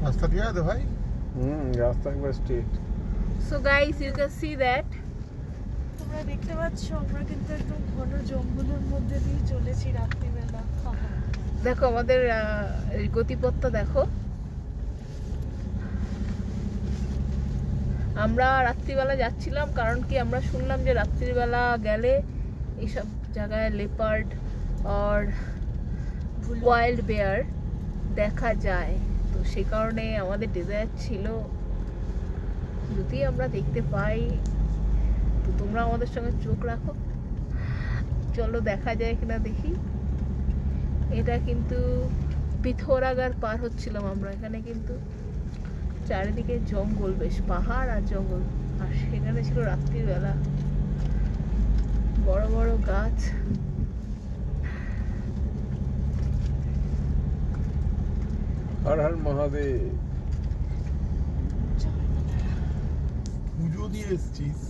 রাস্তা দিয়ে আছে ভাই। রাস্তা একবার straight. So guys you can see that, তোমরা দেখতে পাচ্ছ আমরা কিন্তু একদম ঘন জঙ্গলের মধ্যে দিয়ে চলেছি রাত্রিবেলা। দেখো আমাদের গতিপথটা দেখো। আমরা রাত্রিবেলা যাচ্ছিলাম কারণ কি আমরা শুনলাম যে রাত্রিবেলা গেলে এইসব জায়গায় লেপার্ড আর ওয়াইল্ড বেয়ার দেখা যায়, তো সেই কারণে আমাদের ডিজায়ার ছিল যদি আমরা দেখতে পাই, তো তোমরা আমাদের সঙ্গে চোখ রাখো, চলো দেখা যায় কিনা দেখি। এটা কিন্তু পিথোরাগড় পার হচ্ছিলাম আমরা, এখানে কিন্তু চারিদিকে জঙ্গল, বেশ পাহাড় আর জঙ্গল, আর সেখানে ছিল রাত্রিবেলা বড় বড় গাছ। হর হর মহাদেব। পুজো দিয়ে এসছিস।